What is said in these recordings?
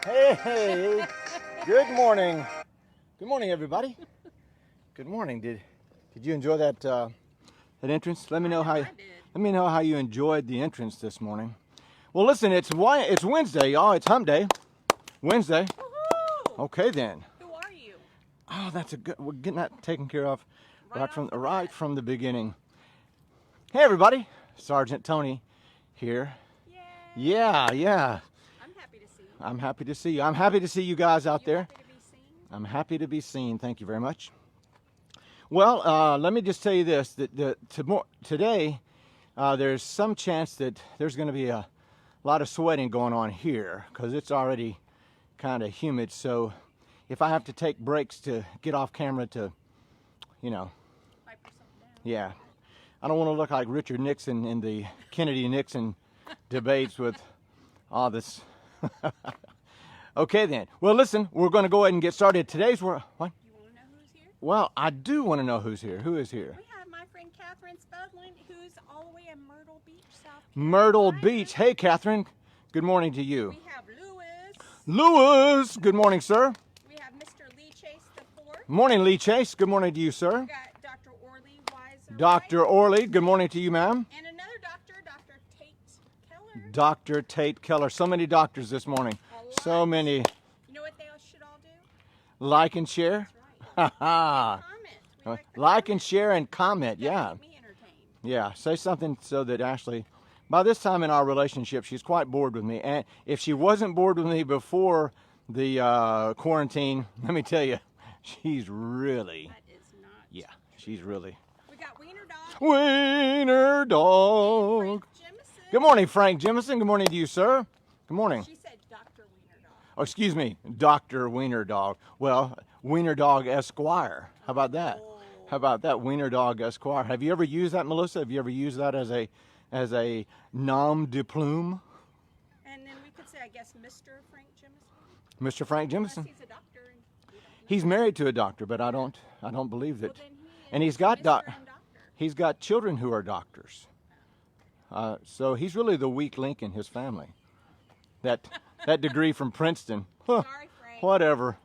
Hey, good morning. Good morning, everybody. Good morning. Did you enjoy that entrance? Let me know how you enjoyed the entrance this morning. Well, listen, it's Wednesday, y'all. It's Hump Day. Wednesday. Woohoo! Okay then. Who are you? Oh, that's a good. We're getting that taken care of right from the beginning. Hey, everybody. Sergeant Tony here. Yay! Yeah. I'm happy to see you. I'm happy to see you. I'm happy to see you guys out there. Happy to be seen? I'm happy to be seen. Thank you very much. Well, let me just tell you this: that today, there's some chance that there's going to be a lot of sweating going on here because it's already kind of humid. So, if I have to take breaks to get off camera to, Wipe yourself down. yeah, I don't want to look like Richard Nixon in the Kennedy-Nixon debates with all this. Okay then. Well, listen, we're going to go ahead and get started. Today's what? You want to know who's here? Well, I do want to know who's here. Who is here? We have my friend Catherine Spudlin, who's all the way in Myrtle Beach, South Carolina. Myrtle Beach. Hey, Catherine. Good morning to you. We have Lewis. Lewis. Good morning, sir. We have Mr. Lee Chase IV. Morning, Lee Chase. Good morning to you, sir. We got Dr. Orly Weiser. Dr. Orly. Good morning to you, ma'am. And another doctor, Dr. Tate Keller. Dr. Tate Keller. So many doctors this morning. So many. You know what they all should all do? Like and share. That's right. Ha Comment. Like and share and comment. That Yeah. make me entertained. Yeah. Say something so that Ashley, by this time in our relationship, she's quite bored with me. And if she wasn't bored with me before the quarantine, let me tell you, she's really. That is not. Yeah, she's really. We got Wiener Dog. Wiener Dog. Frank Jemison. Good morning, Frank Jemison. Good morning to you, sir. Good morning. She said Dr. Wiener Dog. Oh, excuse me, Dr. Wiener Dog. Well, Wiener Dog Esquire. How about that? Oh. How about that, Wiener Dog Esquire? Have you ever used that, Melissa? Have you ever used that as a nom de plume? And then we could say, I guess, Mr. Frank Jemison. Mr. Frank Unless Jemison. he's a doctor. And we don't know. He's married to a doctor, but I don't believe that. Well, then he And is he's got Mr. and Doctor. he's got children who are doctors. So he's really the weak link in his family. That degree from Princeton. Huh, Sorry, Frank. whatever.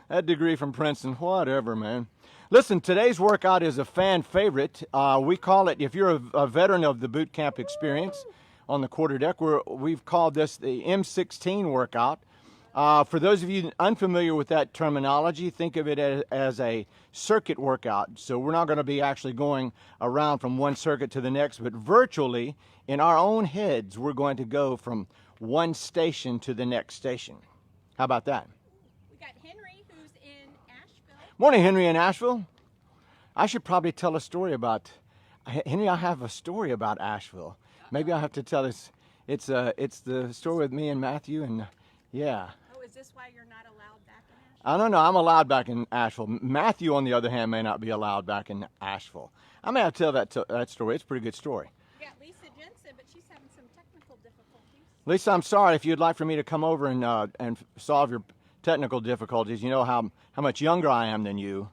that degree from Princeton. Whatever, man. Listen, today's workout is a fan favorite. We call it, if you're a veteran of the boot camp experience on the quarter deck, we've called this the M16 workout. For those of you unfamiliar with that terminology, think of it as a circuit workout. So we're not going to be actually going around from one circuit to the next, but virtually in our own heads, we're going to go from one station to the next station. How about that? We got Henry, who's in Asheville. Morning, Henry in Asheville. I should probably tell a story about Henry. I have a story about Asheville. Maybe I have to tell this. It's the story with me and Matthew, and yeah. Oh, is this why you're not allowed back in Asheville? I don't know. I'm allowed back in Asheville. Matthew, on the other hand, may not be allowed back in Asheville. I may have to tell that story. It's a pretty good story. We got Lisa Jensen, but she's having some technical difficulties. Lisa, I'm sorry if you'd like for me to come over and solve your technical difficulties. You know how much younger I am than you.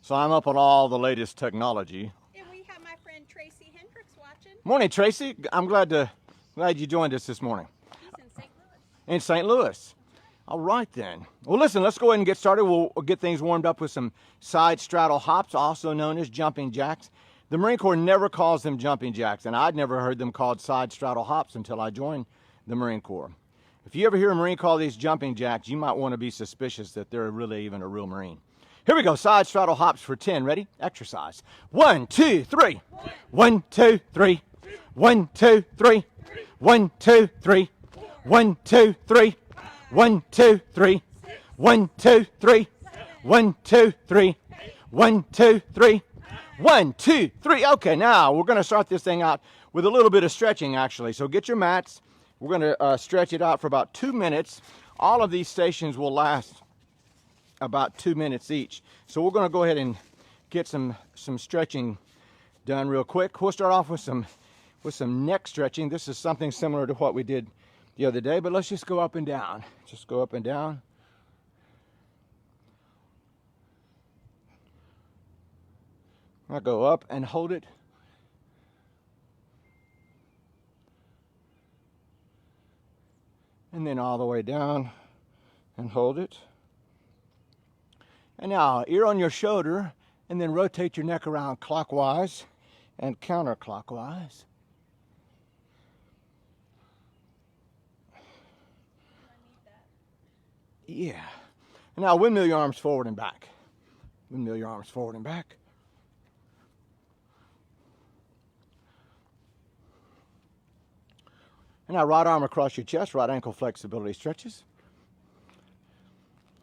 So I'm up on all the latest technology. And we have my friend Tracy Hendricks watching. Morning, Tracy. I'm glad you joined us this morning. He's in St. Louis. In St. Louis. All right then. Well, listen, let's go ahead and get started. We'll get things warmed up with some side straddle hops, also known as jumping jacks. The Marine Corps never calls them jumping jacks, and I'd never heard them called side straddle hops until I joined the Marine Corps. If you ever hear a Marine call these jumping jacks, you might want to be suspicious that they're really even a real Marine. Here we go, side straddle hops for 10. Ready? Exercise. 1, 2, 3. 1, 2, 3. 1, 2, 3. 1, 2, 3. 1, 2, 3. 1, 2, 3. 1, 2, 3. 1, 2, 3. 1, 2, 3. 1, 2, 3. Okay, now we're going to start this thing out with a little bit of stretching, actually. So get your mats. We're going to stretch it out for about 2 minutes. All of these stations will last about 2 minutes each. So we're going to go ahead and get some stretching done real quick. We'll start off with some neck stretching. This is something similar to what we did the other day, but let's just go up and down. Just go up and down. I'll go up and hold it. and then all the way down and hold it. And now, ear on your shoulder, and then rotate your neck around clockwise and counterclockwise. Yeah. And now windmill your arms forward and back. Windmill your arms forward and back. And now right arm across your chest, right ankle flexibility stretches.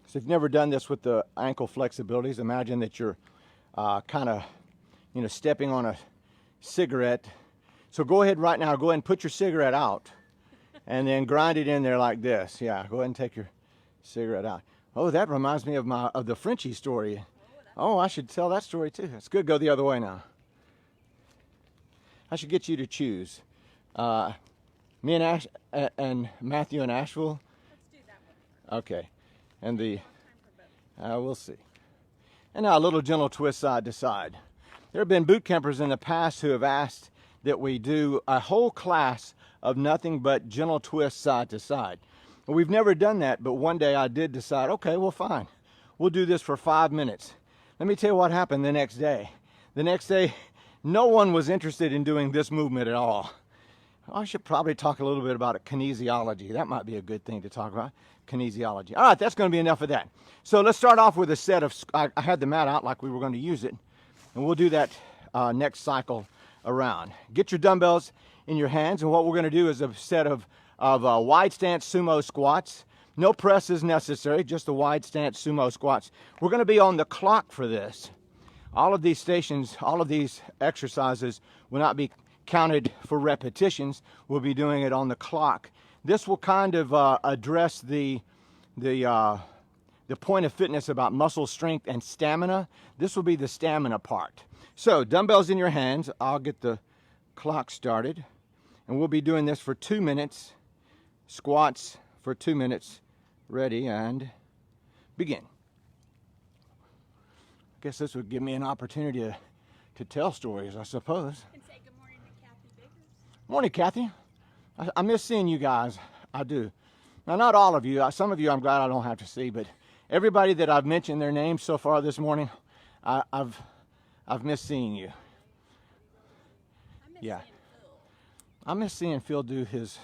So if you've never done this with the ankle flexibilities, imagine that you're kind of, stepping on a cigarette. So go ahead right now, go ahead and put your cigarette out and then grind it in there like this. Yeah, go ahead and take your cigarette out. Oh, that reminds me of the Frenchie story. Oh, I should tell that story too. It's good. Go the other way now. I should get you to choose. Me and Matthew in Asheville. Let's do that one. Okay, and we'll see. And now a little gentle twist side to side. There have been boot campers in the past who have asked that we do a whole class of nothing but gentle twist side to side. Well, we've never done that, but one day I did decide, okay, well, fine. We'll do this for 5 minutes. Let me tell you what happened the next day. The next day, no one was interested in doing this movement at all. I should probably talk a little bit about kinesiology. That might be a good thing to talk about, kinesiology. All right, that's going to be enough of that. So let's start off with a set of, I had the mat out like we were going to use it, and we'll do that next cycle around. Get your dumbbells in your hands, and what we're going to do is a set of wide stance sumo squats. No press is necessary, just the wide stance sumo squats. We're going to be on the clock for this. All of these stations, all of these exercises will not be counted for repetitions. We'll be doing it on the clock. This will kind of address the point of fitness about muscle strength and stamina. This will be the stamina part. So dumbbells in your hands. I'll get the clock started, and we'll be doing this for 2 minutes. Squats for 2 minutes. Ready, and begin. I guess this would give me an opportunity to tell stories, I suppose. And say good morning to Kathy Biggers. Morning, Kathy. I miss seeing you guys. I do. Now, not all of you. Some of you I'm glad I don't have to see, but everybody that I've mentioned their names so far this morning, I've missed seeing you. I miss Yeah. seeing Phil. I miss seeing Phil do his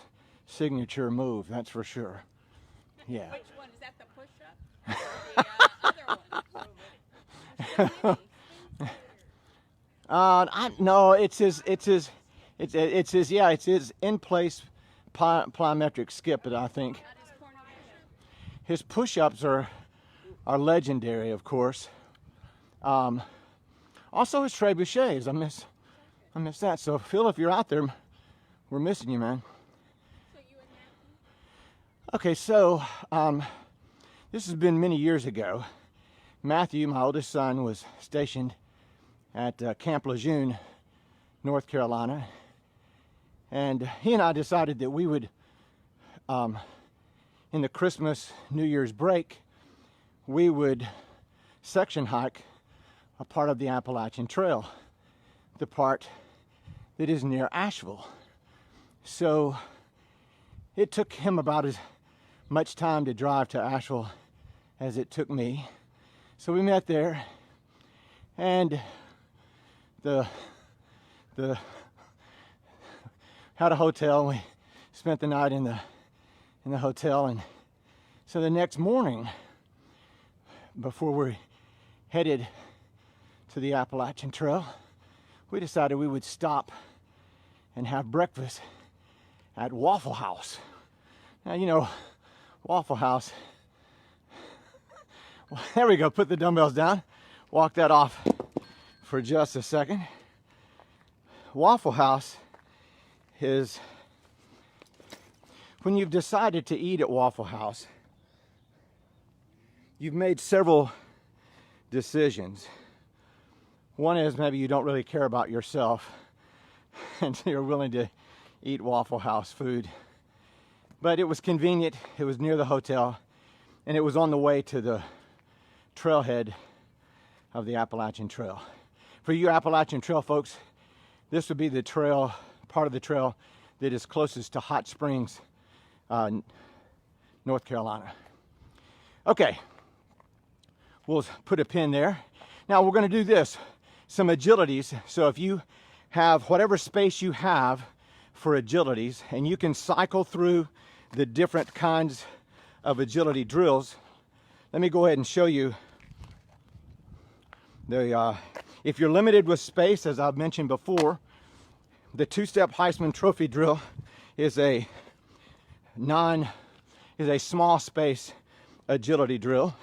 signature move, that's for sure. Yeah. Which one? Is that the push-up? Or the other one? No, it's his in place plyometric skip, I think. Not his corner push-up? His push-ups are legendary, of course. Also his trebuchets. I miss that. So Phil, if you're out there, we're missing you, man. So you and Matthew? Okay, so this has been many years ago. Matthew, my oldest son, was stationed at Camp Lejeune, North Carolina, and he and I decided that we would, in the Christmas, New Year's break, we would section hike a part of the Appalachian Trail, the part that is near Asheville. So it took him about as much time to drive to Asheville as it took me. So we met there, and the had a hotel. We spent the night in the hotel, and so the next morning, before we headed to the Appalachian Trail, we decided we would stop and have breakfast at Waffle House. Now, you know, Waffle House. Well, there we go. Put the dumbbells down. Walk that off for just a second. Waffle House is when you've decided to eat at Waffle House, you've made several decisions. One is maybe you don't really care about yourself and so you're willing to eat Waffle House food. But it was convenient, it was near the hotel, and it was on the way to the trailhead of the Appalachian Trail. For you Appalachian Trail folks, this would be the trail, part of the trail that is closest to hot springs North Carolina. Okay, we'll put a pin there. Now we're going to do this, some agilities. So if you have whatever space you have for agilities, and you can cycle through the different kinds of agility drills. Let me go ahead and show you. If you're limited with space, as I've mentioned before, the two-step Heisman Trophy drill is a small space agility drill,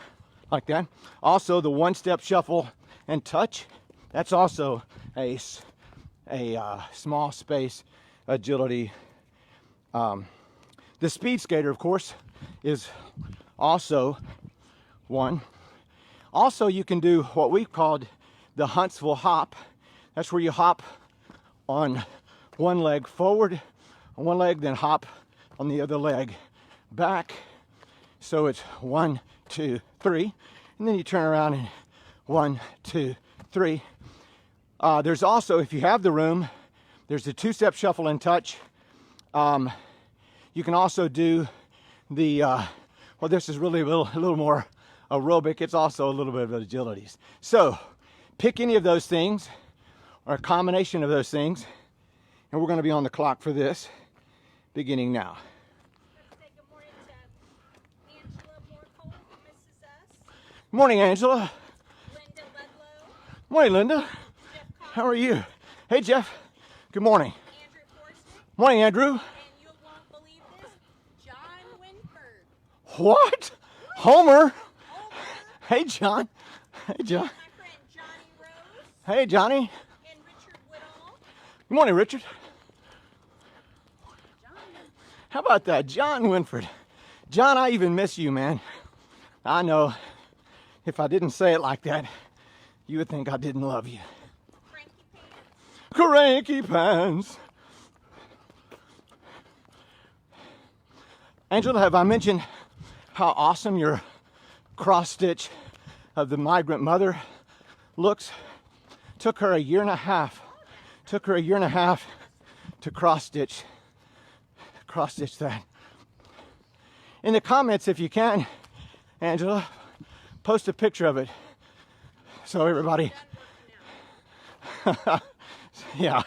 like that. Also, the one-step shuffle and touch, that's also a small space agility. The speed skater, of course, is also one. Also, you can do what we've called the Huntsville hop. That's where you hop on one leg forward, on one leg, then hop on the other leg back. So it's 1, 2, 3, and then you turn around and 1, 2, 3. There's also, if you have the room, there's the two-step shuffle and touch. You can also do the, well, this is really a little more aerobic. It's also a little bit of agilities. So pick any of those things or a combination of those things, and we're going to be on the clock for this beginning now. Let's say good morning to Angela Morcole from Mrs. S. Good morning, Angela. Linda Ludlow. Good morning, Linda. Jeff Cobb. How are you? Hey, Jeff. Good morning. Andrew Forsnick. Morning, Andrew. And you won't believe this, John Winford. What? Homer? Over. Hey, John. Hey, John. My friend Johnny Rose. Hey, Johnny. And Richard Woodall. Good morning, Richard. John. How about that? John Winford. John, I even miss you, man. I know if I didn't say it like that, you would think I didn't love you. Frankie Pants. Cranky pants. Angela, have I mentioned how awesome your cross stitch of the migrant mother looks? Took her a year and a half to cross stitch that. In the comments, if you can, Angela, post a picture of it so everybody. Yeah,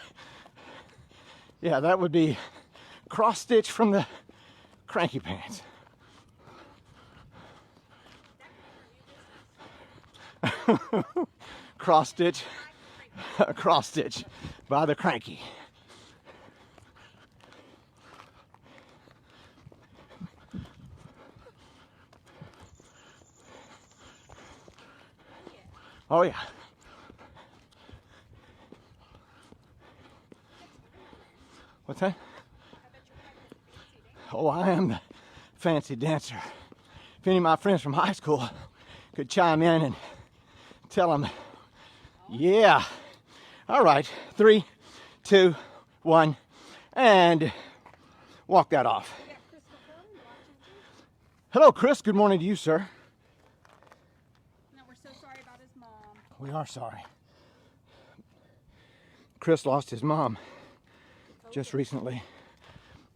that would be cross stitch from the cranky pants. cross stitch by the cranky. Oh yeah. What's that? Oh, I am the fancy dancer. If any of my friends from high school could chime in and tell them, yeah. All right, 3, 2, 1, and walk that off. Hello, Chris. Good morning to you, sir. No, we're so sorry about his mom. We are sorry. Chris lost his mom just recently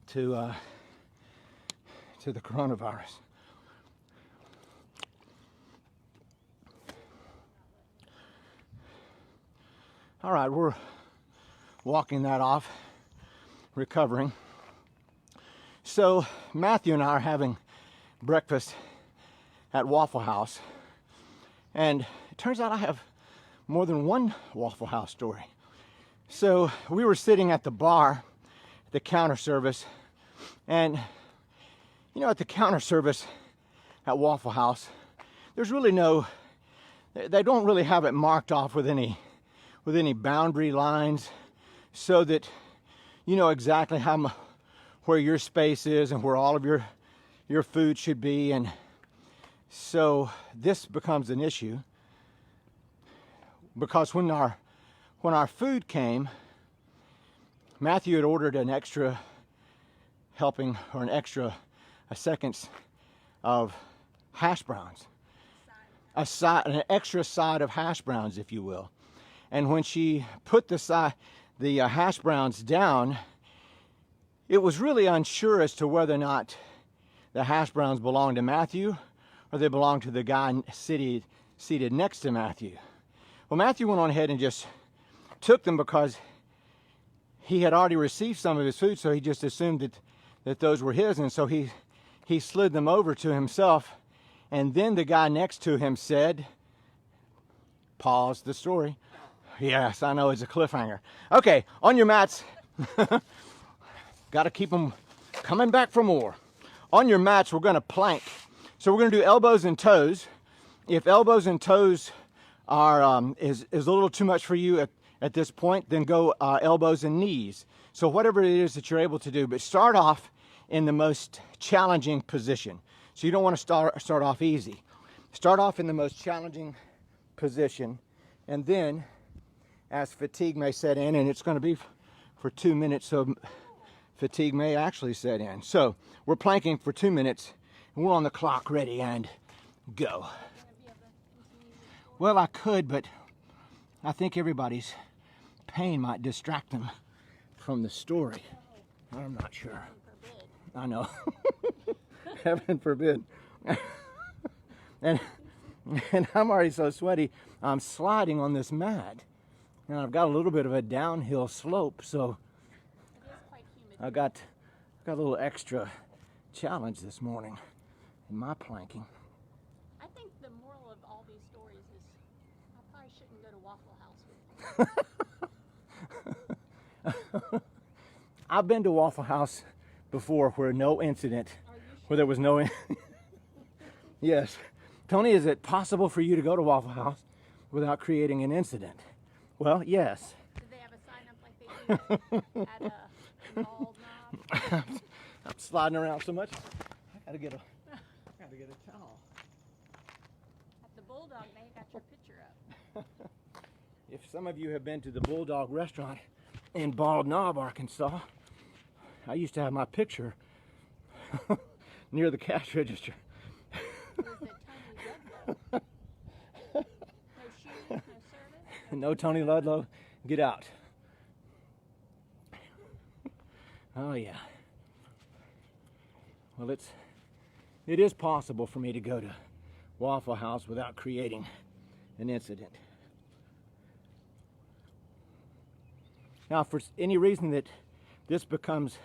to the coronavirus. All right, we're walking that off, recovering. So Matthew and I are having breakfast at Waffle House, and it turns out I have more than one Waffle House story. So we were sitting at the bar, the counter service, and you know, at the counter service at Waffle House, there's really they don't really have it marked off with any boundary lines, so that you know exactly where your space is and where all of your food should be. And so this becomes an issue, because when our food came, Matthew had ordered an extra helping, or a seconds of hash browns, an extra side of hash browns, if you will. And when she put the hash browns down, it was really unsure as to whether or not the hash browns belong to Matthew or they belong to the guy seated next to Matthew. Well, Matthew went on ahead and just took them because he had already received some of his food, so he just assumed that those were his, and so he slid them over to himself. And then the guy next to him said, pause the story. Yes, I know, it's a cliffhanger. Okay, on your mats. Got to keep them coming back for more. On your mats, we're going to plank. So we're going to do elbows and toes. If elbows and toes are is a little too much for you at this point, then go elbows and knees. So whatever it is that you're able to do, but start off in the most challenging position. So you don't want to start off easy. Start off in the most challenging position, and then as fatigue may set in, and it's going to be for 2 minutes, so fatigue may actually set in. So we're planking for 2 minutes, and we're on the clock, ready and go. Well, I could, but I think everybody's pain might distract them from the story. I'm not sure. I know. Heaven forbid. and I'm already so sweaty. I'm sliding on this mat. And I've got a little bit of a downhill slope, so I got a little extra challenge this morning in my planking. I think the moral of all these stories is I probably shouldn't go to Waffle House with you. I've been to Waffle House before where no incident, where there was no Yes. Tony, is it possible for you to go to Waffle House without creating an incident? Well, yes. Did they have a sign up like they do at a bald knob? I'm sliding around so much. I gotta get a towel. At the Bulldog, they got your picture up. If some of you have been to the Bulldog restaurant in Bald Knob, Arkansas, I used to have my picture near the cash register. Was it Tony Ludlow? No shoes, no service? No Tony Ludlow, get out. Oh yeah. Well, it is possible for me to go to Waffle House without creating an incident. Now, for any reason that this becomes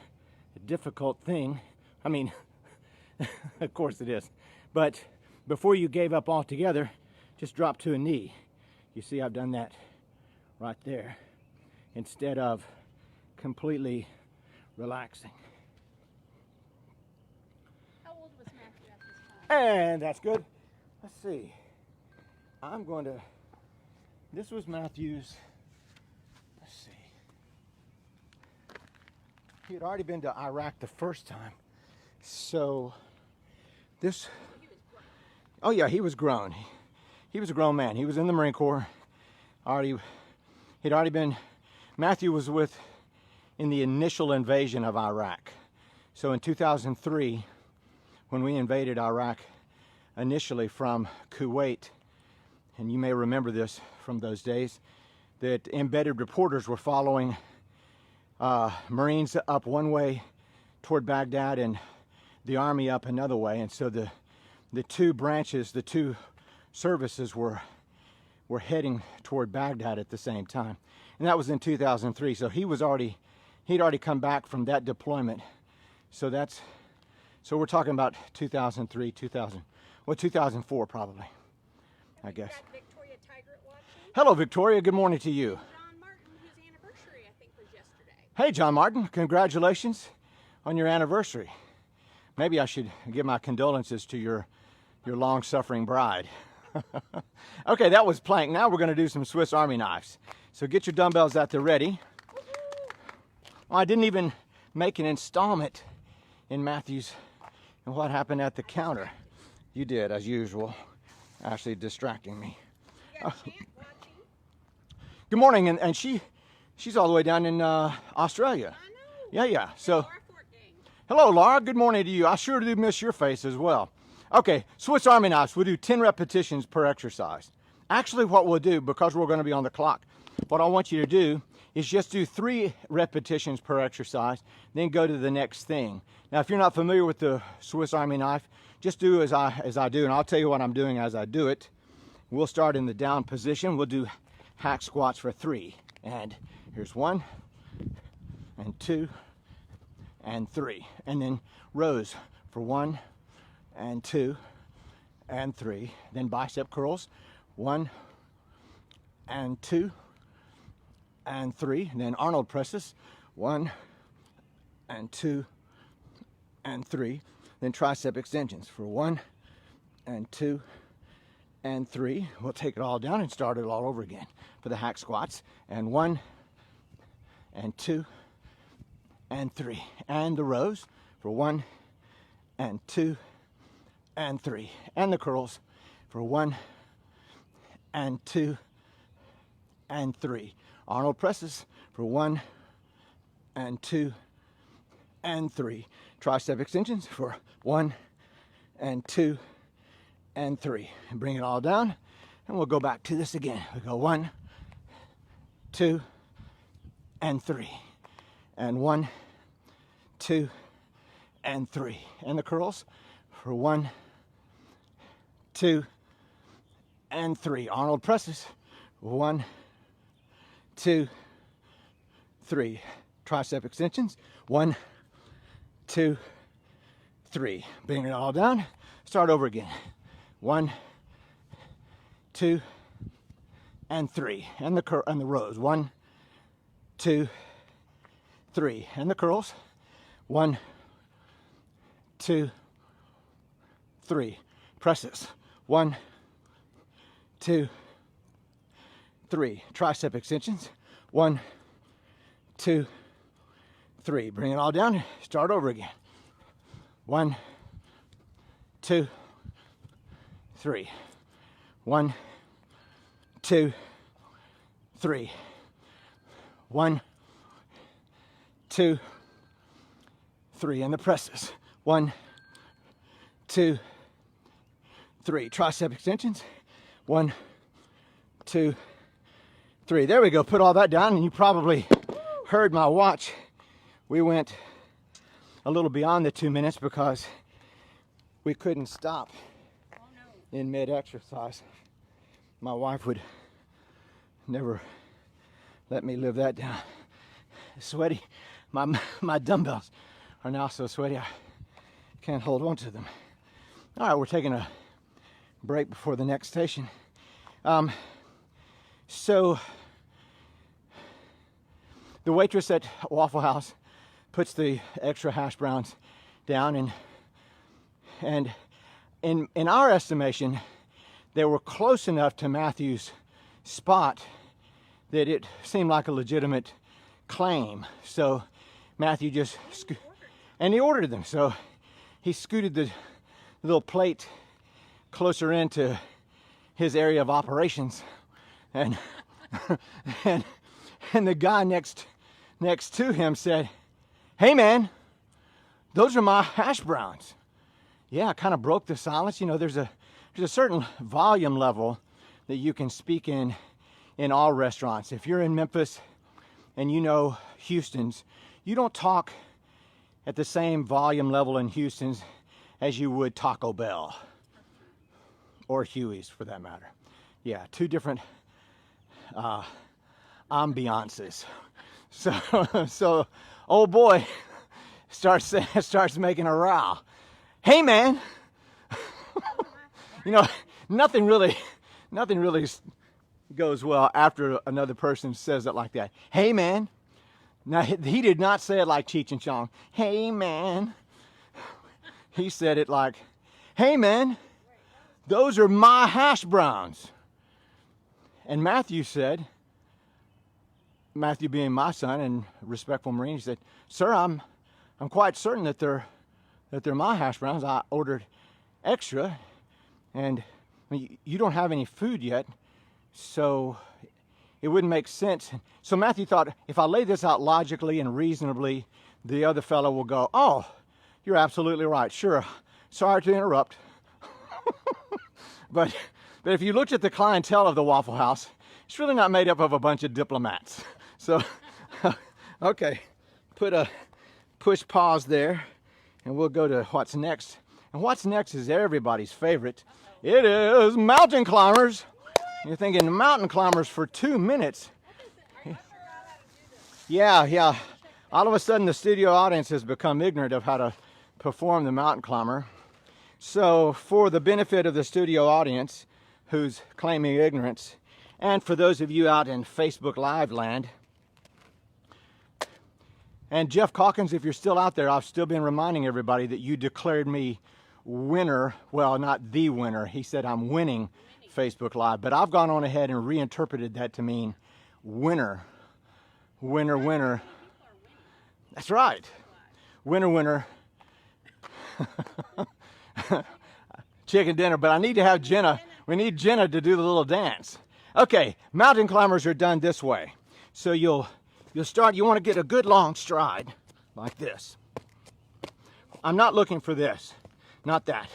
a difficult thing, I mean, of course it is, but before you gave up altogether, just drop to a knee. You see, I've done that right there instead of completely relaxing. How old was Matthew at this time? And that's good. Let's see. This was Matthew's, let's see. He had already been to Iraq the first time. So this, oh yeah, he was grown. He was a grown man. He was in the Marine Corps. He'd already been, Matthew was in the initial invasion of Iraq. So in 2003, when we invaded Iraq initially from Kuwait, and you may remember this from those days, that embedded reporters were following Marines up one way toward Baghdad and the Army up another way. And so the two branches, the two services were heading toward Baghdad at the same time. And that was in 2003. So he'd already come back from that deployment. So we're talking about 2003, 2004 probably, I guess. Got Victoria Tigert watching. Hello, Victoria. Good morning to you. John Martin, whose anniversary I think was yesterday. Hey, John Martin. Congratulations on your anniversary. Maybe I should give my condolences to your long-suffering bride. Okay, that was plank. Now we're going to do some Swiss Army knives. So get your dumbbells out there ready. Well, I didn't even make an installment in Matthew's and what happened at the counter. You did, as usual, actually distracting me. We got Chant watching. Good morning, and she's all the way down in Australia. I know. Yeah. So, Our Fort gang. hello, Laura. Good morning to you. I sure do miss your face as well. Okay, Swiss Army knives. We'll do 10 repetitions per exercise. Actually, what we'll do, because we're going to be on the clock, what I want you to do is just do 3 repetitions per exercise, then go to the next thing. Now, if you're not familiar with the Swiss Army knife, just do as I do, and I'll tell you what I'm doing as I do it. We'll start in the down position. We'll do hack squats for 3. And here's 1, and 2, and 3. And then rows for 1, and 2, and 3. Then bicep curls, 1, and 2, and 3. And then Arnold presses, 1, and 2, and 3. Then tricep extensions for 1, and 2, and 3. We'll take it all down and start it all over again for the hack squats. And 1, and 2, and 3. And the rows for 1, and 2, and 3. And the curls for 1, and 2, and 3. Arnold presses for 1, and 2, and 3. Tricep extensions for 1, and 2, and 3. And bring it all down, and we'll go back to this again. We go 1, 2, and 3. And 1, 2, and 3. And the curls for 1, 2, and 3. Arnold presses 1, 2, 3. Tricep extensions 1, 2, 3. Bring it all down. Start over again. 1, 2, and 3. And the rows 1, 2, 3. And the curls 1, 2, 3. Presses 1, 2, 3. Tricep extensions 1, 2, 3. Bring it all down. Start over again. 1, 2, 3. 1, 2, 3. 1, 2, 3. And the presses 1, 2, 3. Tricep extensions 1, 2, 3. There we go. Put all that down, and you probably heard my watch. We went a little beyond the 2 minutes because we couldn't stop in mid-exercise. My wife would never let me live that down. Sweaty. My dumbbells are now so sweaty I can't hold on to them. All right, we're taking a break before the next station. So the waitress at Waffle House puts the extra hash browns down, and in our estimation, they were close enough to Matthew's spot that it seemed like a legitimate claim. So Matthew just and he ordered them. So he scooted the little plate closer into his area of operations, and and the guy next to him said, "Hey man, those are my hash browns." Yeah, it kind of broke the silence. You know, there's a certain volume level that you can speak in all restaurants. If you're in Memphis and you know Houston's, you don't talk at the same volume level in Houston's as you would Taco Bell or Huey's for that matter. Yeah, two different ambiances. So old boy starts making a row. Hey man, you know, nothing really goes well after another person says it like that. Hey man. Now he did not say it like Cheech and Chong. Hey man. He said it like, hey man, those are my hash browns. And Matthew said, Matthew being my son and respectful Marine, he said, sir, I'm quite certain that they're my hash browns. I ordered extra, and you don't have any food yet, so it wouldn't make sense. So Matthew thought, if I lay this out logically and reasonably, the other fellow will go, oh, you're absolutely right. Sure, sorry to interrupt. But if you looked at the clientele of the Waffle House, it's really not made up of a bunch of diplomats. So Okay, push pause there, and we'll go to what's next. And what's next is everybody's favorite. It is mountain climbers. You're thinking mountain climbers for 2 minutes. Yeah. All of a sudden, the studio audience has become ignorant of how to perform the mountain climber. So, for the benefit of the studio audience who's claiming ignorance, and for those of you out in Facebook Live land, and Jeff Calkins, if you're still out there, I've still been reminding everybody that you declared me winner. Well, not the winner. He said I'm winning Facebook Live, but I've gone on ahead and reinterpreted that to mean winner. Winner. That's right. Winner. Chicken dinner, but I need to have Jenna. We need Jenna to do the little dance. Okay, mountain climbers are done this way. So you'll start, you want to get a good long stride like this. I'm not looking for this, not that.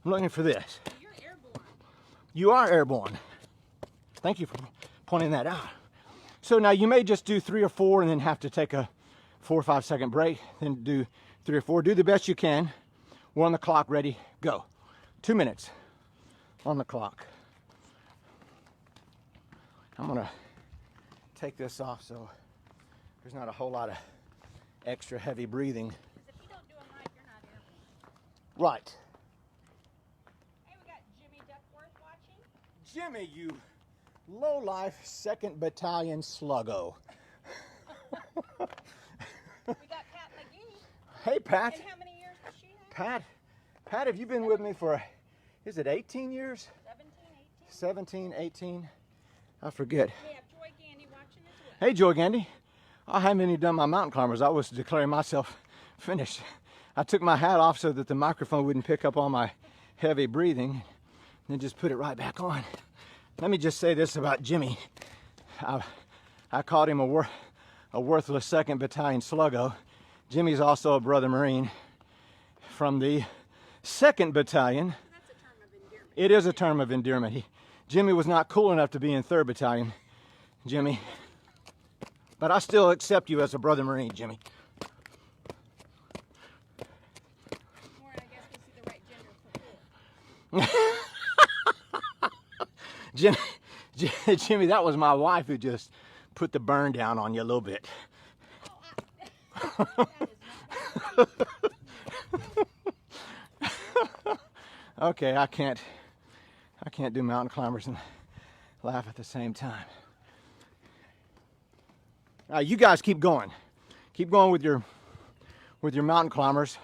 I'm looking for this. You're airborne. You are airborne. Thank you for pointing that out. So now you may just do 3 or 4 and then have to take a 4 or 5 second break, then do 3 or 4. Do the best you can. We're on the clock, ready, go. 2 minutes on the clock. I'm gonna take this off so there's not a whole lot of extra heavy breathing. Because if you don't do them right, you're not airborne. Right. Hey, we got Jimmy Duckworth watching. Jimmy, you low-life 2nd Battalion sluggo. We got Pat McGee. Hey, Pat. And how many years does she have? Pat, have you been with me for, is it 18 years? 17, 18. 17, 18? I forget. We have Joy Gandy watching as well. Hey, Joy Gandy. I haven't even done my mountain climbers. I was declaring myself finished. I took my hat off so that the microphone wouldn't pick up all my heavy breathing, and then just put it right back on. Let me just say this about Jimmy. I called him a worthless 2nd Battalion sluggo. Jimmy's also a brother Marine from the 2nd Battalion. That's a term of endearment. It is a term of endearment. Jimmy was not cool enough to be in 3rd Battalion, Jimmy. But I still accept you as a brother Marine, Jimmy. More, I guess we see the right gender for cool. Jimmy, that was my wife who just put the burn down on you a little bit. Okay, I can't do mountain climbers and laugh at the same time. You guys keep going. Keep going with your mountain climbers.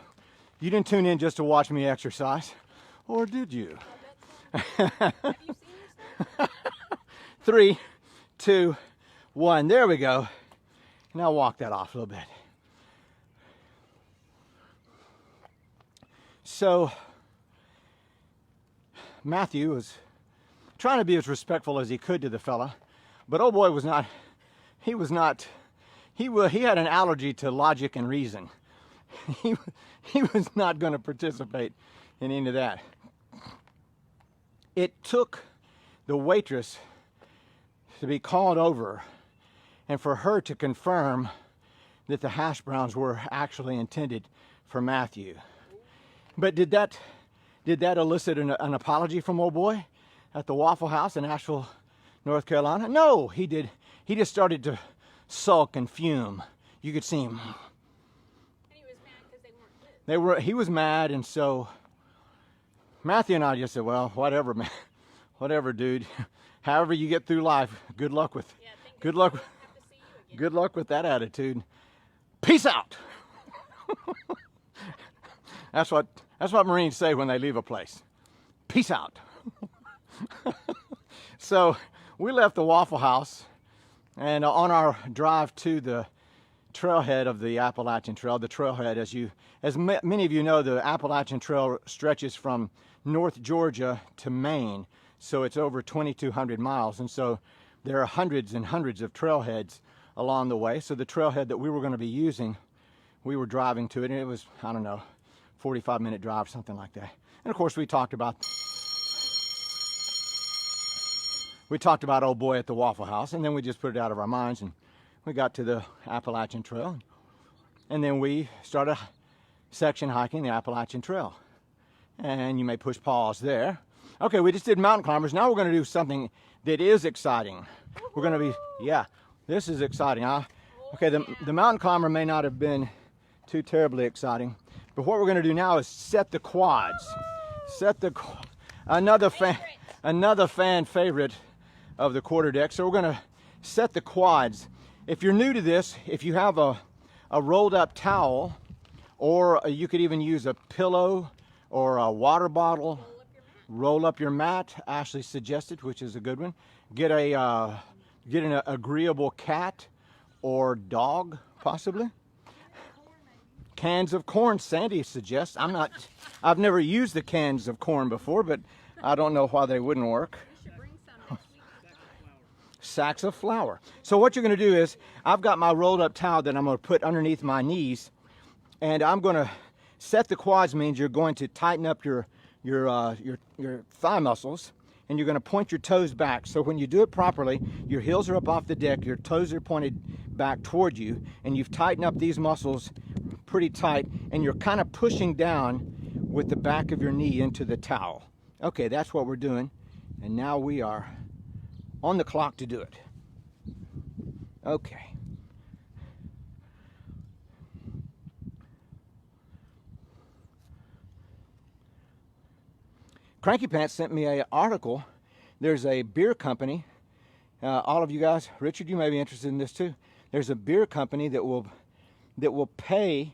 You didn't tune in just to watch me exercise, or did you? Have you seen this thing? 3, 2, 1. There we go. Now walk that off a little bit. So Matthew was trying to be as respectful as he could to the fella, but oh boy, he had an allergy to logic and reason. He was not going to participate in any of that. It took the waitress to be called over and for her to confirm that the hash browns were actually intended for Matthew. But did that elicit an apology from old boy at the Waffle House in Asheville, North Carolina? No, he did. He just started to sulk and fume. You could see him. And he was mad because they weren't good. He was mad, and so Matthew and I just said, well, whatever, man. Whatever, dude. However you get through life, good luck with good luck with that attitude. Peace out. That's what Marines say when they leave a place. Peace out. So we left the Waffle House, and on our drive to the trailhead of the Appalachian Trail, the trailhead, as many of you know, the Appalachian Trail stretches from North Georgia to Maine, so it's over 2,200 miles, and so there are hundreds and hundreds of trailheads along the way. So the trailhead that we were going to be using, we were driving to it, and it was, I don't know, 45-minute drive, something like that. And of course, we talked about old boy at the Waffle House, and then we just put it out of our minds, and we got to the Appalachian Trail, and then we started section hiking the Appalachian Trail. And you may push pause there. Okay, we just did mountain climbers. Now we're going to do something that is exciting. We're going to be, yeah, this is exciting. Okay, the mountain climber may not have been too terribly exciting, but what we're going to do now is set the quads. Another fan favorite of the quarter deck. So we're going to set the quads. If you're new to this, if you have a rolled up towel, or you could even use a pillow or a water bottle, roll up your mat. Ashley suggested, which is a good one. Get an agreeable cat or dog, possibly. Cans of corn, Sandy suggests. I've never used the cans of corn before, but I don't know why they wouldn't work. Sacks of flour. So what you're going to do is, I've got my rolled up towel that I'm going to put underneath my knees, and I'm going to set the quads. Means you're going to tighten up your thigh muscles, and you're going to point your toes back. So when you do it properly, your heels are up off the deck, your toes are pointed back toward you, and you've tightened up these muscles pretty tight, and you're kind of pushing down with the back of your knee into the towel. Okay, that's what we're doing, and now we are on the clock to do it. Okay. Cranky Pants sent me an article. There's a beer company. All of you guys, Richard, you may be interested in this too. There's a beer company that will pay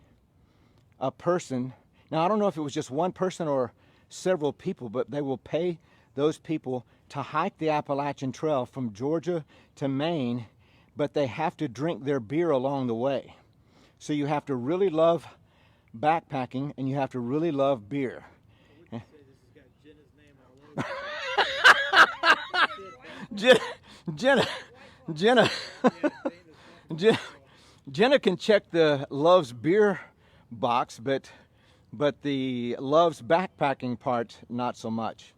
a person. Now, I don't know if it was just one person or several people, but they will pay those people to hike the Appalachian Trail from Georgia to Maine, but they have to drink their beer along the way. So you have to really love backpacking, and you have to really love beer. Jenna can check the loves beer box, but the loves backpacking part, not so much.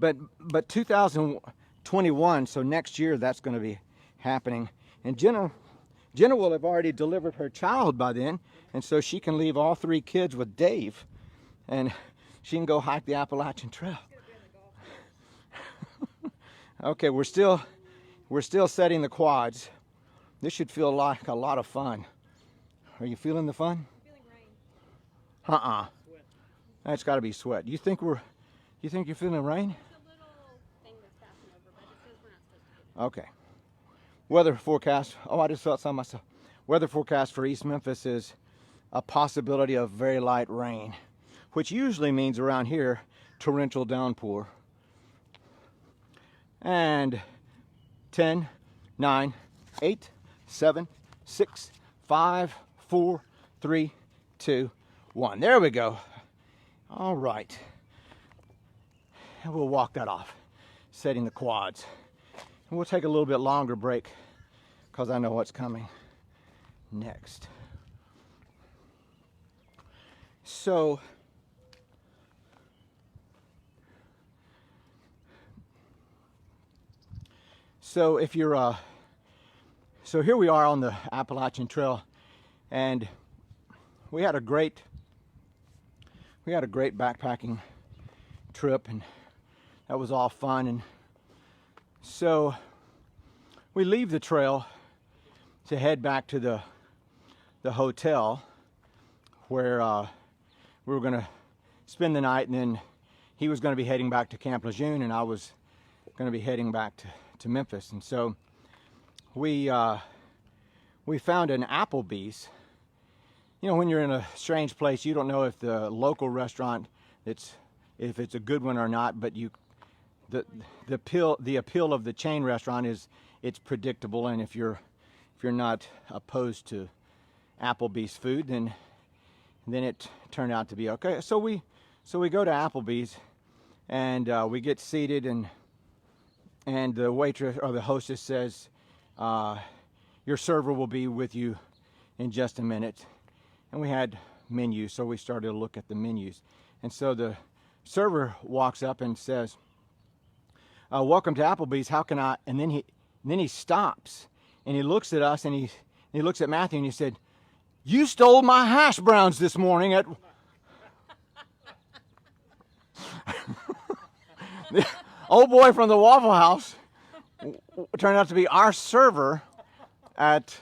But 2021, so next year, that's going to be happening. And Jenna will have already delivered her child by then, and so she can leave all 3 kids with Dave, and she can go hike the Appalachian Trail. Okay, we're still setting the quads. This should feel like a lot of fun. Are you feeling the fun? I'm feeling rain. That's got to be sweat. You think you're feeling rain? It's a little thing that's passing over, but it says we're not supposed to get it. Okay. Weather forecast. Oh, I just felt something myself. Weather forecast for East Memphis is a possibility of very light rain, which usually means around here torrential downpour. And 10, 9, 8, 7, 6, 5, 4, 3, 2, 1. There we go. All right. And we'll walk that off, setting the quads. And we'll take a little bit longer break because I know what's coming next. So if you're so here we are on the Appalachian Trail, and we had a great backpacking trip, and that was all fun. And so we leave the trail to head back to the hotel where we were going to spend the night, and then he was going to be heading back to Camp Lejeune, and I was going to be heading back to Memphis. And so we found an Applebee's. You know, when you're in a strange place, you don't know if the local restaurant if it's a good one or not, but the appeal of the chain restaurant is it's predictable, and if you're not opposed to Applebee's food, then it turned out to be okay. So we go to Applebee's, and we get seated, and the waitress or the hostess says, your server will be with you in just a minute. And we had menus, so we started to look at the menus. And so the server walks up and says, welcome to Applebee's, how can I, and then he stops, and he looks at us, and he looks at Matthew, and he said, "You stole my hash browns this morning at..." The old boy from the Waffle House turned out to be our server at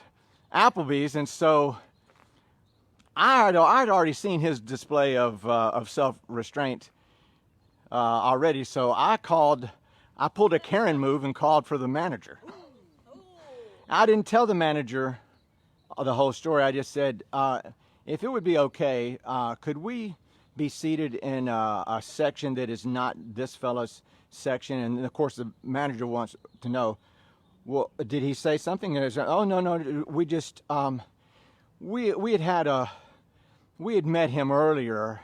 Applebee's, and so I'd already seen his display of self-restraint already. So I pulled a Karen move and called for the manager. I didn't tell the manager the whole story. I just said, if it would be okay, could we be seated in a section that is not this fellow's section? And of course the manager wants to know, well, did he say something? And I said, oh, no, we just, we had met him earlier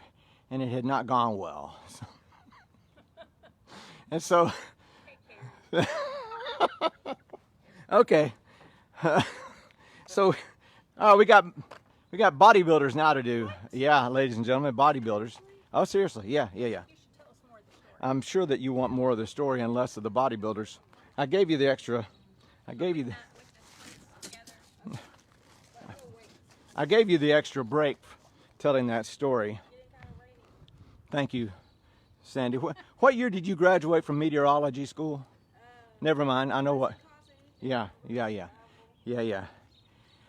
and it had not gone well. And so, okay. So, we got bodybuilders now to do. Yeah, ladies and gentlemen, bodybuilders. Oh, seriously? Yeah. You should tell us more of the story. I'm sure that you want more of the story and less of the bodybuilders. I gave you the extra. I gave you the extra break telling that story. Thank you, Sandy. What year did you graduate from meteorology school? Never mind. I know what. Yeah.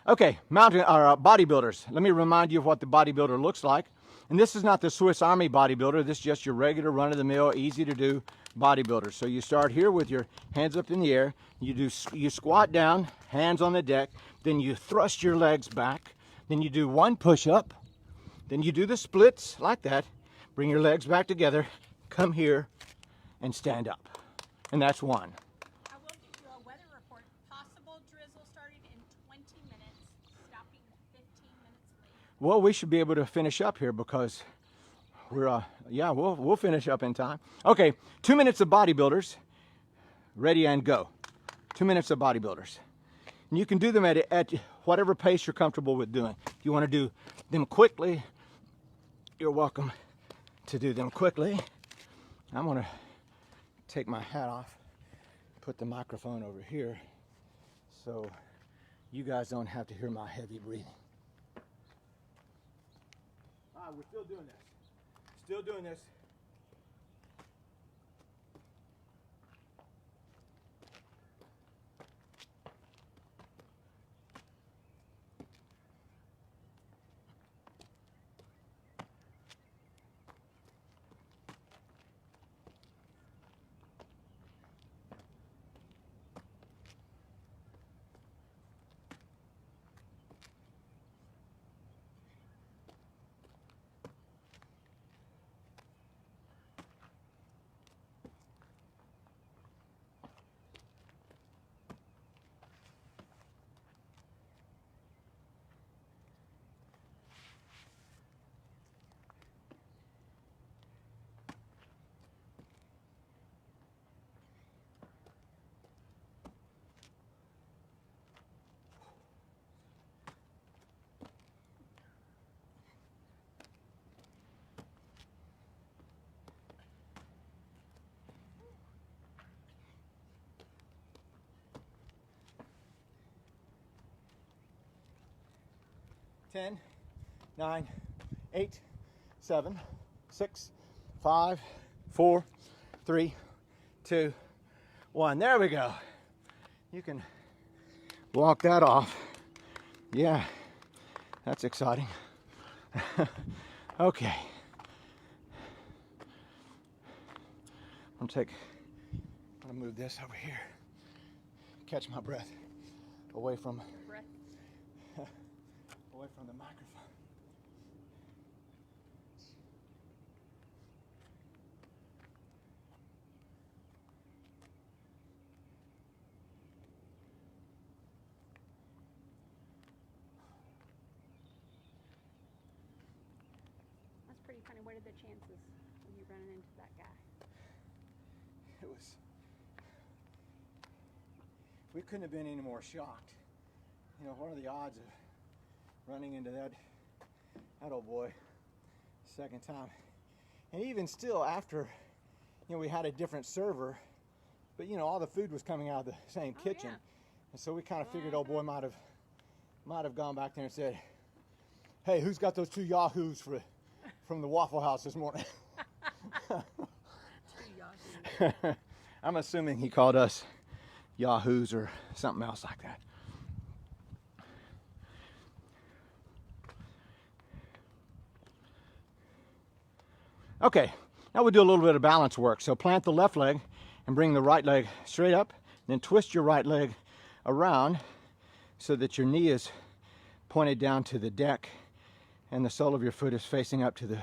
Okay, bodybuilders. Let me remind you of what the bodybuilder looks like. And this is not the Swiss Army bodybuilder. This is just your regular run-of-the-mill, easy-to-do bodybuilder. So you start here with your hands up in the air. You squat down, hands on the deck. Then you thrust your legs back. Then you do one push-up. Then you do the splits like that. Bring your legs back together. Come here and stand up. And that's one. I will give you a weather report. Possible drizzle starting in 20 minutes, stopping 15 minutes later. Well, we should be able to finish up here because we're, we'll finish up in time. Okay, 2 minutes of bodybuilders. Ready and go. 2 minutes of bodybuilders. And you can do them at whatever pace you're comfortable with doing. If you want to do them quickly, you're welcome to do them quickly. I'm going to take my hat off, put the microphone over here so you guys don't have to hear my heavy breathing. We're still doing this. Still doing this. Ten, 9, 8, 7, 6, 5, 4, 3, 2, 1. There we go. You can walk that off. Yeah, that's exciting. Okay. I'm gonna move this over here. Catch my breath away from the microphone. That's pretty funny. What are the chances of you running into that guy? We couldn't have been any more shocked. You know, what are the odds of running into that old boy second time? And even still, after, we had a different server, but all the food was coming out of the same kitchen. Yeah. And so we kind of figured old boy might have gone back there and said, "Hey, who's got those 2 yahoos from the Waffle House this morning?" I'm assuming he called us yahoos or something else like that. Okay, now we'll do a little bit of balance work. So plant the left leg and bring the right leg straight up, then twist your right leg around so that your knee is pointed down to the deck and the sole of your foot is facing up to the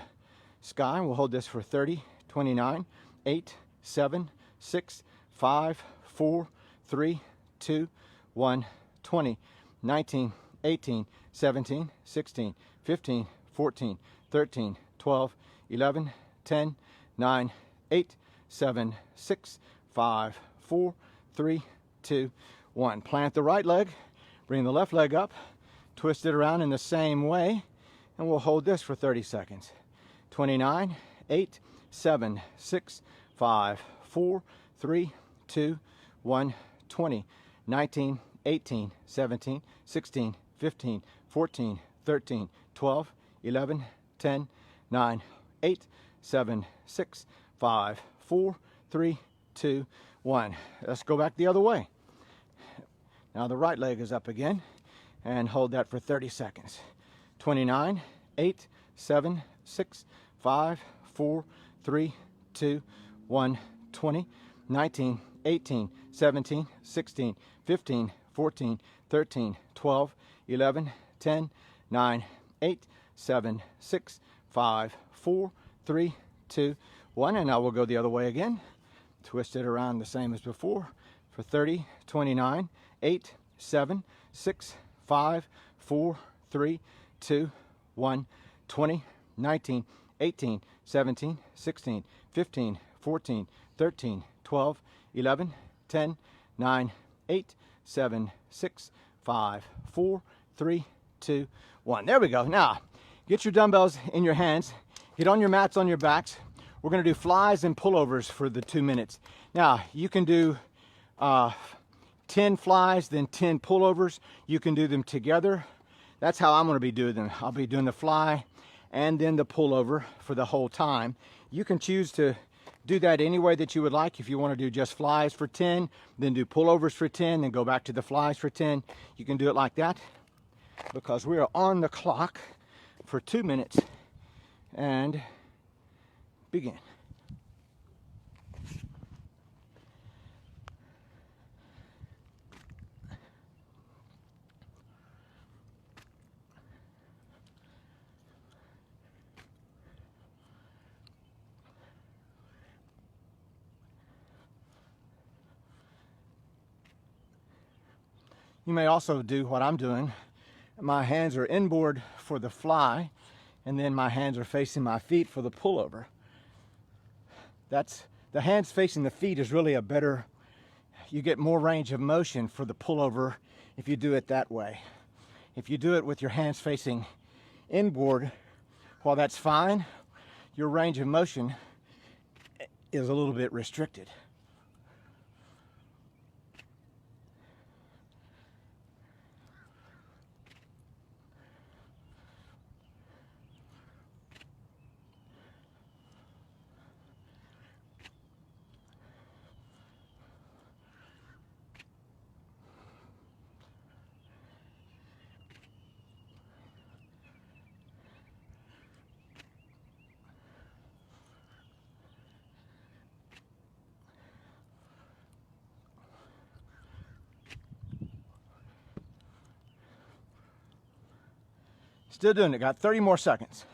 sky. We'll hold this for 30, 29, 8, 7, 6, 5, 4, 3, 2, 1, 20, 19, 18, 17, 16, 15, 14, 13, 12, 11, 10, 9, 8, 7, 6, 5, 4, 3, 2, 1. Plant the right leg, bring the left leg up, twist it around in the same way, and we'll hold this for 30 seconds. 29, 8, 7, 6, 5, 4, 3, 2, 1, 20, 19, 18, 17, 16, 15, 14, 13, 12, 11, 10, 9, 8, 7, 6, 5, 4, 3, 2, 1. Let's go back the other way. Now the right leg is up again, and hold that for 30 seconds. 29, 8, 7, 6, 5, 4, 3, 2, 1, 20, 19, 18, 17, 16, 15, 14, 13, 12, 11, 10, 9, 8, 7, 6, 5, 4, 3, 2, 1. And now we'll go the other way again. Twist it around the same as before for 30, 29, 8, 7, 6, 5, 4, 3, 2, 1, 20, 19, 18, 17, 16, 15, 14, 13, 12, 11, 10, 9, 8, 7, 6, 5, 4, 3, 2, 1. There we go. Now, get your dumbbells in your hands. Get on your mats on your backs. We're going to do flies and pullovers for the 2 minutes. Now, you can do 10 flies, then 10 pullovers. You can do them together. That's how I'm going to be doing them. I'll be doing the fly and then the pullover for the whole time. You can choose to do that any way that you would like. If you want to do just flies for 10, then do pullovers for 10, then go back to the flies for 10. You can do it like that because we are on the clock for 2 minutes and begin. You may also do what I'm doing. My hands are inboard for the fly, and then my hands are facing my feet for the pullover. That's the hands facing the feet is really a better, you get more range of motion for the pullover if you do it that way. If you do it with your hands facing inboard, while that's fine, your range of motion is a little bit restricted. Still doing it. Got 30 more seconds.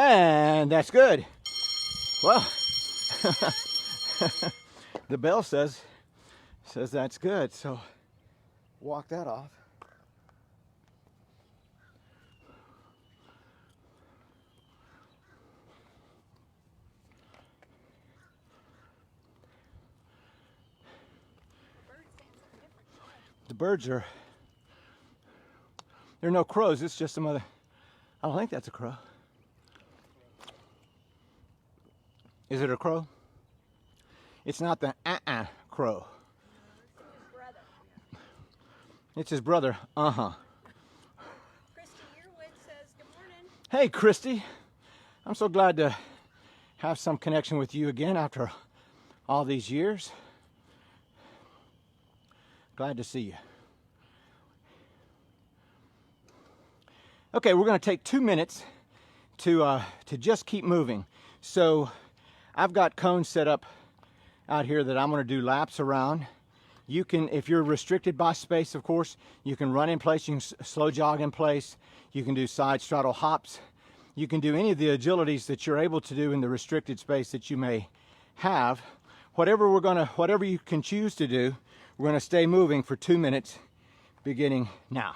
And that's good. Well, the bell says says that's good, so walk that off. The birds are, there are no crows, it's just some other, I don't think that's a crow. Is it a crow? It's not the crow. It's his brother. Uh-huh. Christy Yearwood says, good morning. Hey, Christy. I'm so glad to have some connection with you again after all these years. Glad to see you. Okay, we're going to take 2 minutes to just keep moving. So I've got cones set up out here that I'm going to do laps around. You can, if you're restricted by space, of course, you can run in place, you can slow jog in place, you can do side straddle hops, you can do any of the agilities that you're able to do in the restricted space that you may have. Whatever you can choose to do, we're going to stay moving for 2 minutes, beginning now.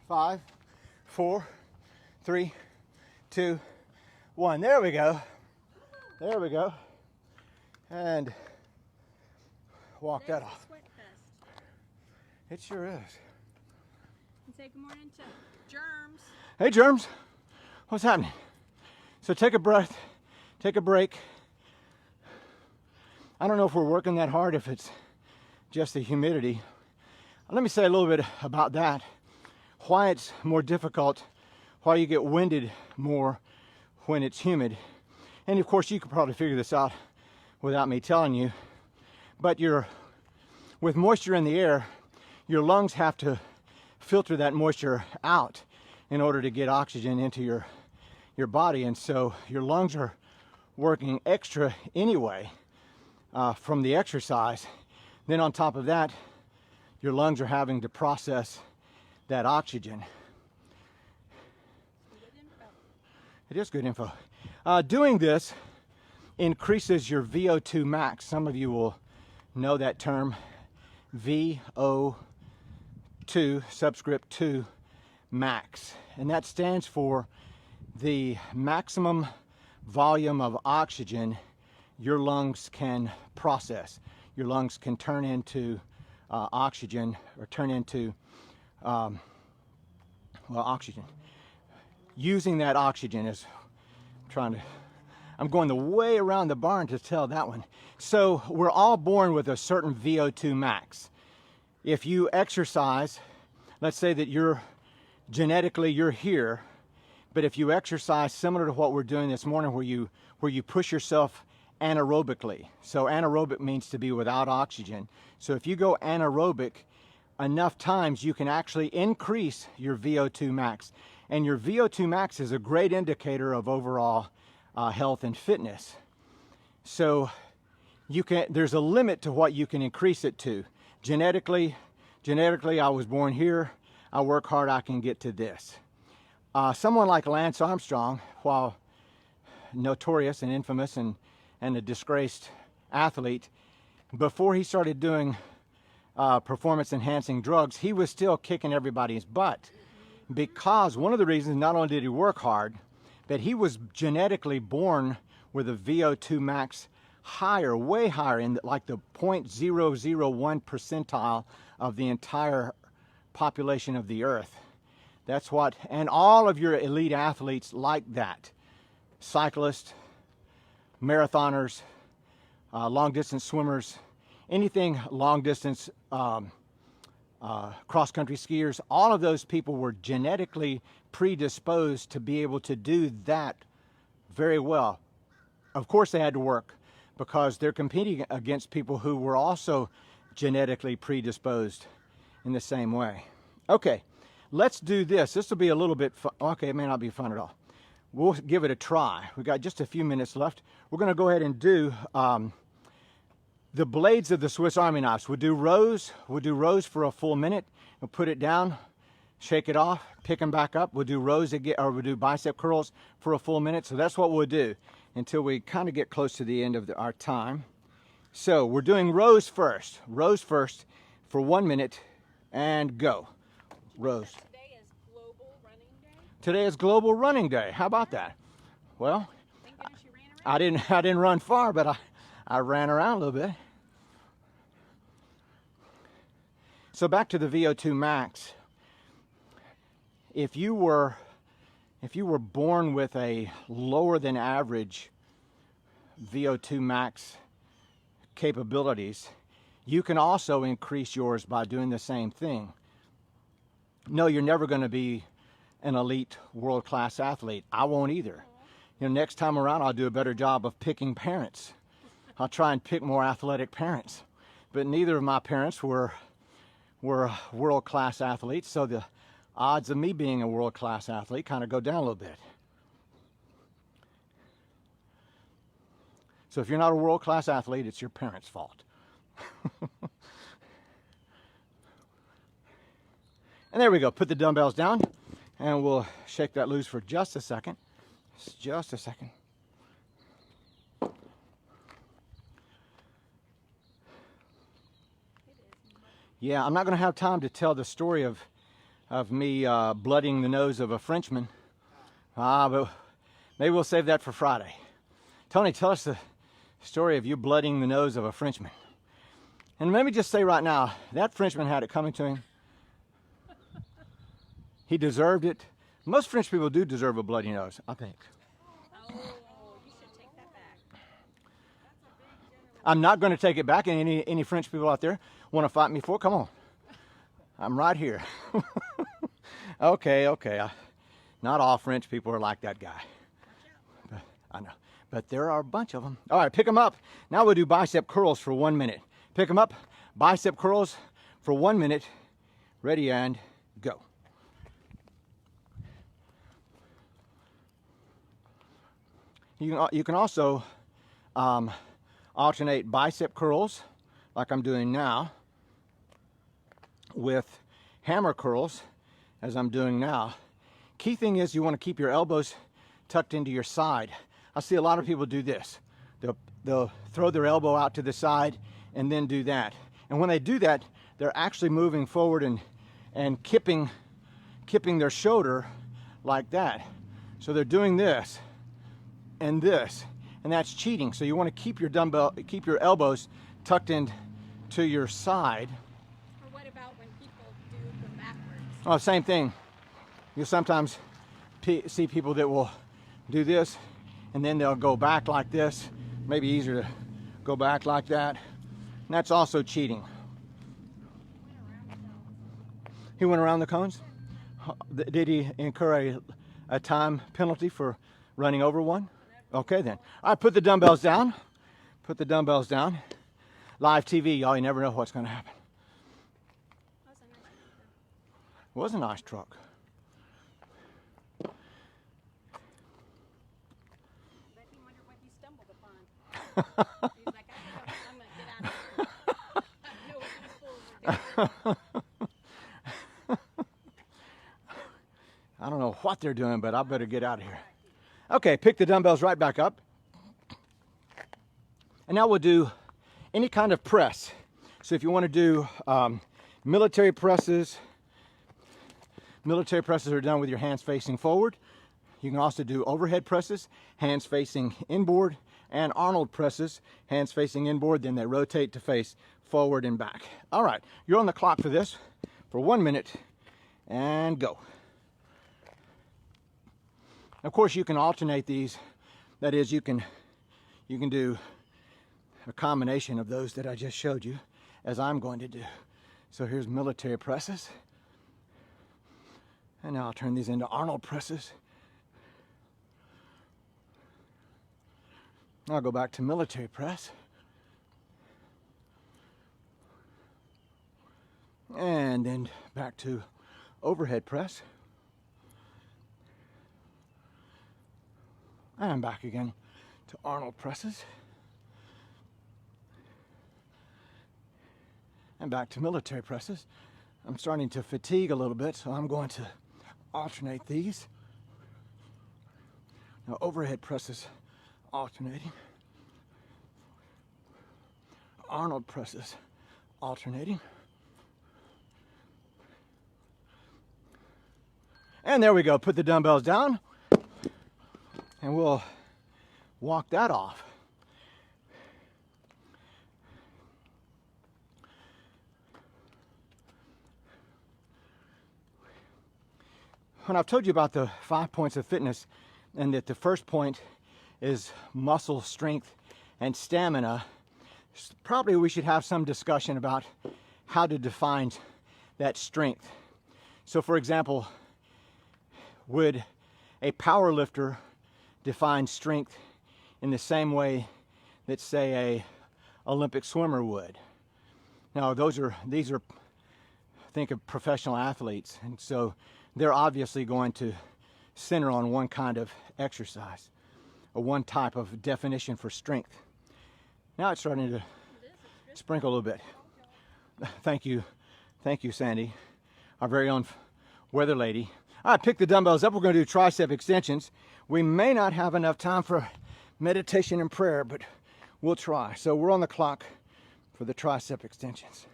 Five, 4, 3, 2, 1. There we go. There we go. And walk that off. It sure is. And say good morning to Germs. Hey, Germs. What's happening? So take a breath, take a break. I don't know if we're working that hard, if it's just the humidity. Let me say a little bit about that. Why it's more difficult, why you get winded more when it's humid. And of course you could probably figure this out without me telling you, but with moisture in the air, your lungs have to filter that moisture out in order to get oxygen into your body, and so your lungs are working extra anyway from the exercise. Then on top of that, your lungs are having to process that oxygen. It is good info. Doing this increases your VO2 max. Some of you will know that term, VO2 subscript 2 max, and that stands for the maximum volume of oxygen your lungs can process. Your lungs can turn into oxygen, or turn into oxygen. Using that oxygen is I'm going the way around the barn to tell that one. So we're all born with a certain VO2 max. If you exercise, let's say that genetically you're here, But if you exercise similar to what we're doing this morning, where you push yourself anaerobically. So anaerobic means to be without oxygen. So if you go anaerobic enough times, you can actually increase your VO2 max. And your VO2 max is a great indicator of overall health and fitness. So there's a limit to what you can increase it to. Genetically, I was born here. I work hard, I can get to this. Someone like Lance Armstrong, while notorious and infamous and a disgraced athlete, before he started doing performance enhancing drugs, he was still kicking everybody's butt. Because one of the reasons, not only did he work hard, but he was genetically born with a VO2 max higher, way higher, in like the 0.001 percentile of the entire population of the earth. That's what, and all of your elite athletes like that. Cyclists, marathoners, long distance swimmers, anything long distance, cross country skiers, all of those people were genetically predisposed to be able to do that very well. Of course they had to work, because they're competing against people who were also genetically predisposed in the same way. Okay, let's do this. This will be a little bit fun. Okay, it may not be fun at all. We'll give it a try. We've got just a few minutes left. We're going to go ahead and do the blades of the Swiss Army knives. We'll do rows. We'll do rows for a full minute. We'll put it down, shake it off, pick them back up. We'll do rows again, or we'll do bicep curls for a full minute. So that's what we'll do until we kind of get close to the end of our time. So we're doing rows first for 1 minute, and go. Rows. Today is Global Running Day. Today is Global Running Day. How about that? Well, Thank goodness you ran around. I didn't run far, but I ran around a little bit. So back to the VO2 max. If you were born with a lower than average VO2 max capabilities, you can also increase yours by doing the same thing. No, you're never going to be an elite world-class athlete. I won't either. You know, next time around I'll do a better job of picking parents. I'll try and pick more athletic parents. But neither of my parents were world-class athletes, so the odds of me being a world-class athlete kind of go down a little bit. So if you're not a world-class athlete, it's your parents' fault. And there we go. Put the dumbbells down, and we'll shake that loose for just a second. Just a second. Yeah, I'm not going to have time to tell the story of me blooding the nose of a Frenchman. But maybe we'll save that for Friday. Tony, tell us the story of you blooding the nose of a Frenchman. And let me just say right now, that Frenchman had it coming to him. He deserved it. Most French people do deserve a bloody nose, I think. Oh, you should take that back. I'm not going to take it back. And any French people out there want to fight me for it? Come on. I'm right here. Okay. Not all French people are like that guy. But, I know. But there are a bunch of them. All right, pick them up. Now we'll do bicep curls for 1 minute. Pick them up. Bicep curls for 1 minute. Ready and go. You can also alternate bicep curls, like I'm doing now, with hammer curls, as I'm doing now. Key thing is you want to keep your elbows tucked into your side. I see a lot of people do this. They'll throw their elbow out to the side and then do that. And when they do that, they're actually moving forward and kipping their shoulder like that. So they're doing this and this, and that's cheating. So you want to keep your elbows tucked in to your side. Or what about when people do them backwards? Oh, same thing. You'll sometimes see people that will do this, and then they'll go back like this. Maybe easier to go back like that. And that's also cheating. He went around the cones? Did he incur a time penalty for running over one? Okay then. All right, put the dumbbells down. Put the dumbbells down. Live TV, y'all, you never know what's going to happen. It was a nice truck. Bet he wondered what he stumbled upon. He's like, I'm going to get out of here. I know what these fools are doing. I don't know what they're doing, but I better get out of here. Okay, pick the dumbbells right back up. And now we'll do any kind of press. So if you want to do military presses are done with your hands facing forward. You can also do overhead presses, hands facing inboard, and Arnold presses, hands facing inboard, then they rotate to face forward and back. All right, you're on the clock for this for 1 minute, and go. Of course, you can alternate these. That is, you can do a combination of those that I just showed you, as I'm going to do. So here's military presses. And now I'll turn these into Arnold presses. I'll go back to military press. And then back to overhead press. And back again to Arnold presses. And back to military presses. I'm starting to fatigue a little bit, so I'm going to alternate these. Now overhead presses alternating. Arnold presses alternating. And there we go. Put the dumbbells down. And we'll walk that off. When I've told you about the 5 points of fitness, and that the first point is muscle strength and stamina, probably we should have some discussion about how to define that strength. So for example, would a power lifter define strength in the same way that, say, a Olympic swimmer would? Now these are think of professional athletes, and so they're obviously going to center on one kind of exercise or one type of definition for strength. Now it's starting to sprinkle a little bit. Thank you, Sandy, our very own weather lady. All right, pick the dumbbells up. We're going to do tricep extensions. We may not have enough time for meditation and prayer, but we'll try. So we're on the clock for the tricep extensions.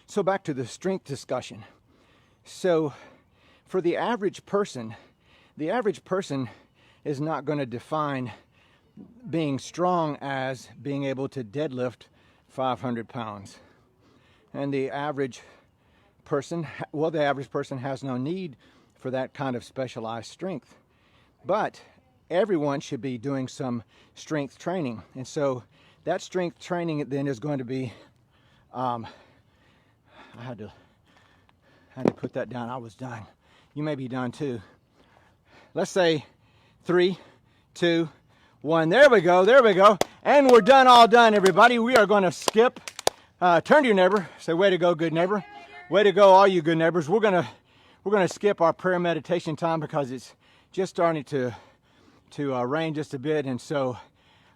So back to the strength discussion. So for the average person is not going to define being strong as being able to deadlift 500 pounds. And the average person has no need for that kind of specialized strength. But everyone should be doing some strength training. And so that strength training then is going to be, I had to put that down. I was done. You may be done too. Let's say 3, 2, 1. There we go. And we're done, all done, everybody. We are going to skip. Turn to your neighbor. Say, way to go, good neighbor. Way to go, all you good neighbors. We're gonna skip our prayer meditation time because it's just starting to rain just a bit, and so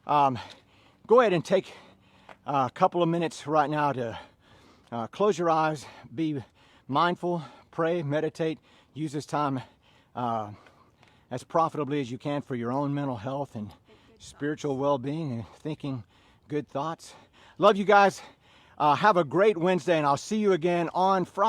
go ahead and take a couple of minutes right now to close your eyes, be mindful, pray, meditate, use this time as profitably as you can for your own mental health and spiritual well-being and thinking good thoughts. Love you guys. Have a great Wednesday, and I'll see you again on Friday.